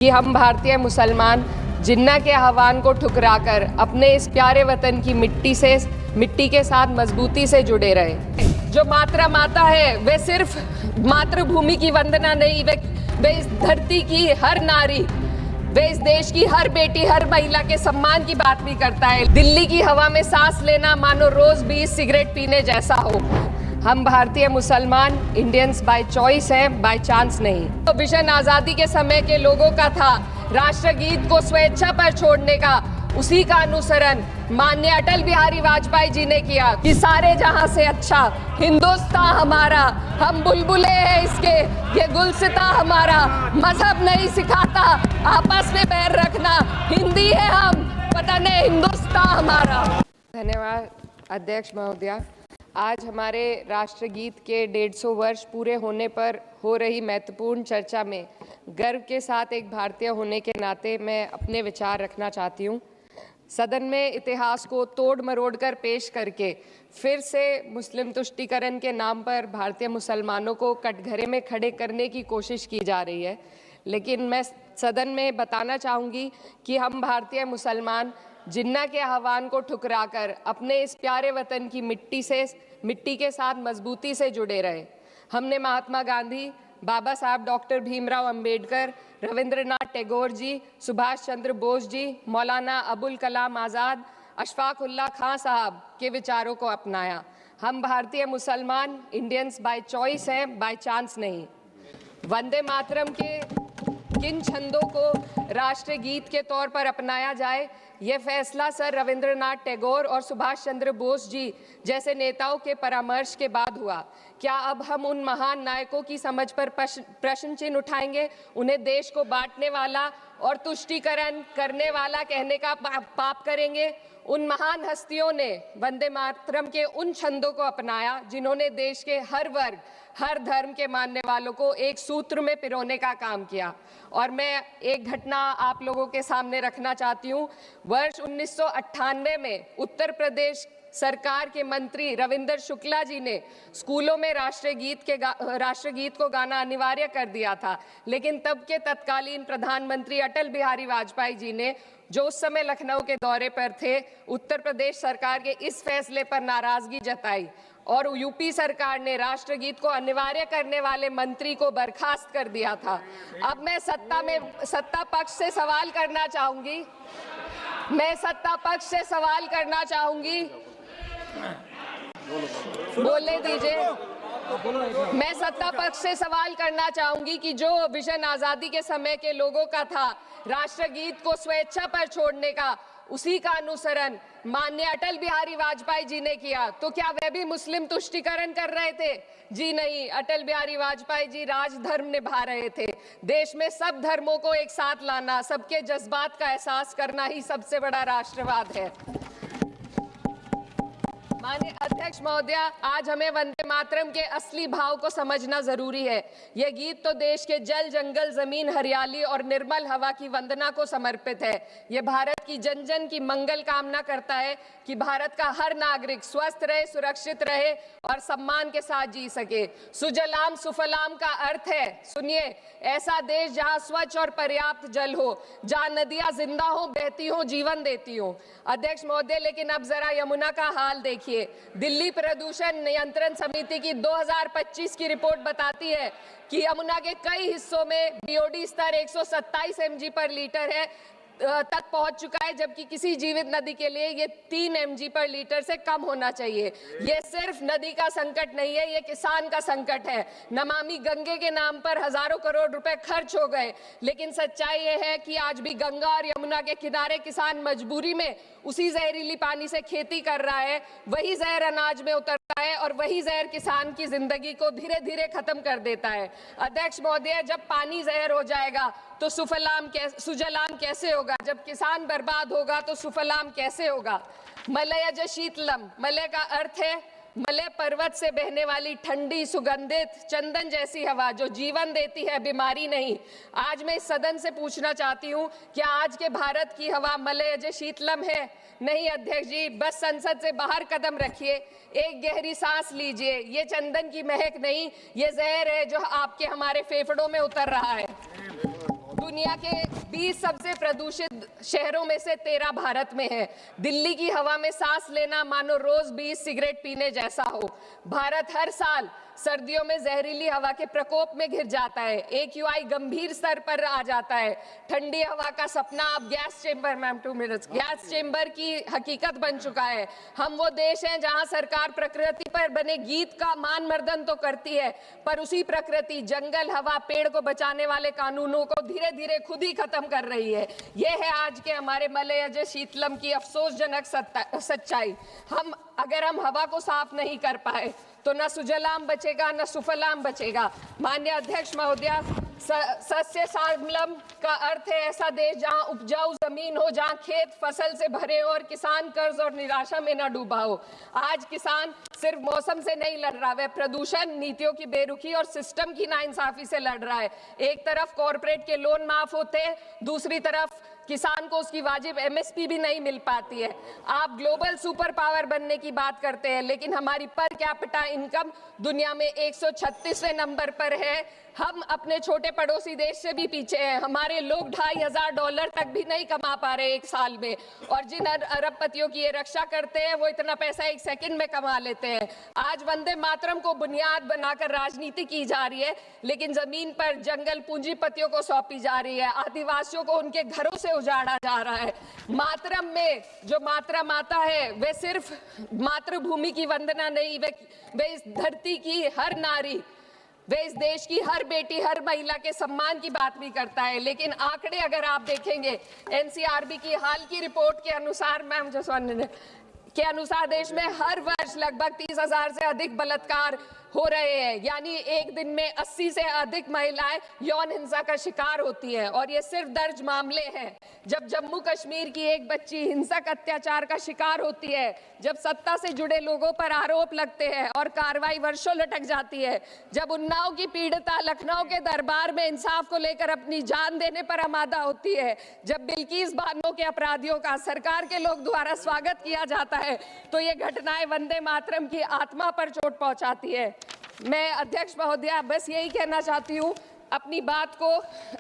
कि हम भारतीय मुसलमान जिन्ना के आह्वान को ठुकराकर अपने इस प्यारे वतन की मिट्टी के साथ मजबूती से जुड़े रहे। जो माता है वे सिर्फ मातृभूमि की वंदना नहीं, वे इस धरती की हर नारी, वे इस देश की हर बेटी, हर महिला के सम्मान की बात भी करता है। दिल्ली की हवा में सांस लेना मानो रोज 20 सिगरेट पीने जैसा हो। हम भारतीय मुसलमान इंडियंस बाय चॉइस हैं, बाय चांस नहीं। तो विजन आजादी के समय के लोगों का था, राष्ट्रगीत को स्वेच्छा पर छोड़ने का, उसी का अनुसरण माननीय अटल बिहारी वाजपेयी जी ने किया कि सारे जहां से अच्छा हिंदुस्तान हमारा, हम बुलबुले हैं इसके, ये गुलसिता हमारा, मजहब नहीं सिखाता आपस में पैर रखना, हिंदी है हम, वतन है हिंदुस्तान हमारा। धन्यवाद अध्यक्ष महोदया। आज हमारे राष्ट्रगीत के 150 वर्ष पूरे होने पर हो रही महत्वपूर्ण चर्चा में गर्व के साथ एक भारतीय होने के नाते मैं अपने विचार रखना चाहती हूँ। सदन में इतिहास को तोड़ मरोड़ कर पेश करके फिर से मुस्लिम तुष्टीकरण के नाम पर भारतीय मुसलमानों को कटघरे में खड़े करने की कोशिश की जा रही है। लेकिन मैं सदन में बताना चाहूँगी कि हम भारतीय मुसलमान जिन्ना के आह्वान को ठुकराकर अपने इस प्यारे वतन की मिट्टी के साथ मजबूती से जुड़े रहे। हमने महात्मा गांधी, बाबा साहब डॉक्टर भीमराव अंबेडकर, रविंद्रनाथ टैगोर जी, सुभाष चंद्र बोस जी, मौलाना अबुल कलाम आज़ाद, अशफाक उल्लाह खां साहब के विचारों को अपनाया। हम भारतीय मुसलमान इंडियंस बाय चॉइस हैं, बाय चांस नहीं। वंदे मातरम के किन छंदों को राष्ट्रगीत के तौर पर अपनाया जाए, यह फैसला सर रविंद्रनाथ टैगोर और सुभाष चंद्र बोस जी जैसे नेताओं के परामर्श के बाद हुआ। क्या अब हम उन महान नायकों की समझ पर प्रश्न चिन्ह उठाएंगे, उन्हें देश को बांटने वाला और तुष्टीकरण करने वाला कहने का पाप करेंगे? उन महान हस्तियों ने वंदे मातरम के उन छंदों को अपनाया जिन्होंने देश के हर वर्ग, हर धर्म के मानने वालों को एक सूत्र में पिरोने का काम किया। और मैं एक घटना आप लोगों के सामने रखना चाहती हूँ। वर्ष 1998 में उत्तर प्रदेश सरकार के मंत्री रविंदर शुक्ला जी ने स्कूलों में राष्ट्रगीत को गाना अनिवार्य कर दिया था। लेकिन तब के तत्कालीन प्रधानमंत्री अटल बिहारी वाजपेयी जी ने, जो उस समय लखनऊ के दौरे पर थे, उत्तर प्रदेश सरकार के इस फैसले पर नाराजगी जताई और यूपी सरकार ने राष्ट्रगीत को अनिवार्य करने वाले मंत्री को बर्खास्त कर दिया था। अब मैं सत्ता पक्ष से सवाल करना चाहूंगी, बोलने दीजिए। मैं सत्ता पक्ष से सवाल करना चाहूंगी कि जो विजन आजादी के समय के लोगों का था, राष्ट्रगीत को स्वेच्छा पर छोड़ने का, उसी का अनुसरण माननीय अटल बिहारी वाजपेयी जी ने किया, तो क्या वह भी मुस्लिम तुष्टीकरण कर रहे थे? जी नहीं, अटल बिहारी वाजपेयी जी राजधर्म निभा रहे थे। देश में सब धर्मों को एक साथ लाना, सबके जज्बात का एहसास करना ही सबसे बड़ा राष्ट्रवाद है। माननीय अध्यक्ष महोदया, आज हमें वंदे मातरम के असली भाव को समझना जरूरी है। यह गीत तो देश के जल, जंगल, जमीन, हरियाली और निर्मल हवा की वंदना को समर्पित है। यह भारत की जन जन की मंगल कामना करता है कि भारत का हर नागरिक स्वस्थ रहे, सुरक्षित रहे और सम्मान के साथ जी सके। सुजलाम सुफलाम का अर्थ है, सुनिए, ऐसा देश जहां स्वच्छ और पर्याप्त जल हो, जहां नदियां जिंदा हो, बहती हो, जीवन देती हो। अध्यक्ष महोदय, लेकिन अब जरा यमुना का हाल देखिए। दिल्ली प्रदूषण नियंत्रण समिति की 2025 की रिपोर्ट बताती है कि यमुना के कई हिस्सों में बीओडी स्तर 127 mg पर लीटर है तक पहुंच चुका है, जबकि किसी जीवित नदी के लिए ये 3 mg पर लीटर से कम होना चाहिए। ये सिर्फ नदी का संकट नहीं है, ये किसान का संकट है। नमामि गंगे के नाम पर हजारों करोड़ रुपए खर्च हो गए, लेकिन सच्चाई ये है कि आज भी गंगा और यमुना के किनारे किसान मजबूरी में उसी जहरीली पानी से खेती कर रहा है। वही जहर अनाज में उतरता है और वही जहर किसान की जिंदगी को धीरे धीरे खत्म कर देता है। अध्यक्ष महोदय, जब पानी जहर हो जाएगा तो सुजलाम कैसे होगा? जब किसान बर्बाद होगा तो सुफलाम कैसे होगा? मलयज शीतलम, मलय का अर्थ है मलय पर्वत से बहने वाली ठंडी, सुगंधित, चंदन जैसी हवा जो जीवन देती है, बीमारी नहीं। आज मैं इस सदन से पूछना चाहती हूँ, क्या आज के भारत की हवा मलयज शीतलम है? नहीं अध्यक्ष जी, बस संसद से बाहर कदम रखिए, एक गहरी सांस लीजिए। ये चंदन की महक नहीं, ये जहर है जो आपके हमारे फेफड़ों में उतर रहा है। दुनिया के 20 सबसे प्रदूषित शहरों में से 13 भारत में है। दिल्ली की हवा में सांस लेना मानो रोज 20 सिगरेट पीने जैसा हो। भारत हर साल सर्दियों में जहरीली हवा के प्रकोप में घिर जाता है। AQI गंभीर स्तर पर आ जाता है। ठंडी हवा का सपना अब gas chamber, ma'am 2 minutes, gas chamber की हकीकत बन चुका है। हम वो देश हैं जहां सरकार प्रकृति पर बने गीत का मान मर्दन तो करती है, पर उसी प्रकृति, जंगल, हवा, पेड़ को बचाने वाले कानूनों को धीरे धीरे खुद ही खत्म कर रही है। ये है आज के हमारे मलय अजय शीतलम की अफसोसजनक सच्चाई। अगर हम हवा को साफ नहीं कर पाए तो न सुजलाम बचेगा न सुफलाम बचेगा। माननीय अध्यक्ष महोदया, सस्य श्यामलम का अर्थ है ऐसा देश जहां उपजाऊ जमीन हो, जहां खेत फसल से भरे हो और किसान कर्ज और निराशा में न डूबा हो। आज किसान सिर्फ मौसम से नहीं लड़ रहा, वह प्रदूषण, नीतियों की बेरुखी और सिस्टम की नाइंसाफी से लड़ रहा है। एक तरफ कॉर्पोरेट के लोन माफ होते हैं, दूसरी तरफ किसान को उसकी वाजिब MSP भी नहीं मिल पाती है। आप ग्लोबल सुपर पावर बनने की बात करते हैं, लेकिन हमारी पर कैपिटा इनकम दुनिया में 136वें नंबर पर है। हम अपने छोटे पड़ोसी देश से भी पीछे हैं। हमारे लोग $2,500 तक भी नहीं कमा पा रहे एक साल में, और जिन अरबपतियों की ये रक्षा करते हैं वो इतना पैसा एक सेकंड में कमा लेते हैं। आज वंदे मातरम को बुनियाद बनाकर राजनीति की जा रही है, लेकिन जमीन पर जंगल पूंजीपतियों को सौंपी जा रही है। आदिवासियों को उनके घरों से उजाड़ा जा रहा है। मातरम में जो मात्रा माता है वह सिर्फ मातृभूमि की वंदना नहीं, वे इस धरती की हर नारी, वे इस देश की हर बेटी, हर महिला के सम्मान की बात भी करता है। लेकिन आंकड़े अगर आप देखेंगे, NCRB की हाल की रिपोर्ट के अनुसार, मैम जसवंत के अनुसार देश में हर वर्ष लगभग 30,000 से अधिक बलात्कार हो रहे हैं। यानी एक दिन में 80 से अधिक महिलाएं यौन हिंसा का शिकार होती हैं, और ये सिर्फ दर्ज मामले हैं। जब जम्मू कश्मीर की एक बच्ची हिंसक अत्याचार का शिकार होती है, जब सत्ता से जुड़े लोगों पर आरोप लगते हैं और कार्रवाई वर्षों लटक जाती है, जब उन्नाव की पीड़िता लखनऊ के दरबार में इंसाफ को लेकर अपनी जान देने पर आमादा होती है, जब बिल्किस बानो के अपराधियों का सरकार के लोग द्वारा स्वागत किया जाता है, तो ये घटनाएं वंदे मातरम की आत्मा पर चोट पहुंचाती है। मैं अध्यक्ष महोदया बस यही कहना चाहती हूँ अपनी बात को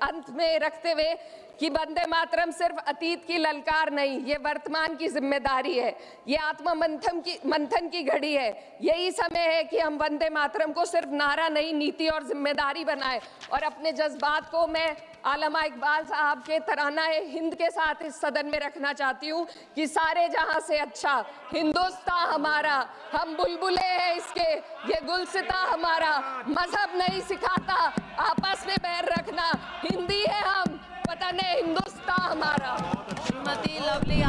अंत में रखते हुए कि वंदे मातरम सिर्फ अतीत की ललकार नहीं, ये वर्तमान की जिम्मेदारी है। ये आत्म मंथन की घड़ी है। यही समय है कि हम वंदे मातरम को सिर्फ नारा नहीं, नीति और जिम्मेदारी बनाएं। और अपने जज्बात को मैं आलमा इकबाल साहब के तराना-ए हिंद के साथ इस सदन में रखना चाहती हूँ कि सारे जहां से अच्छा हिंदुस्तान हमारा, हम बुलबुले हैं इसके, ये गुलसिता हमारा, मजहब नहीं सिखाता आपस में बैर रखना, हिंदी है हम, वतन है हिंदुस्तान हमारा। श्रीमती लवली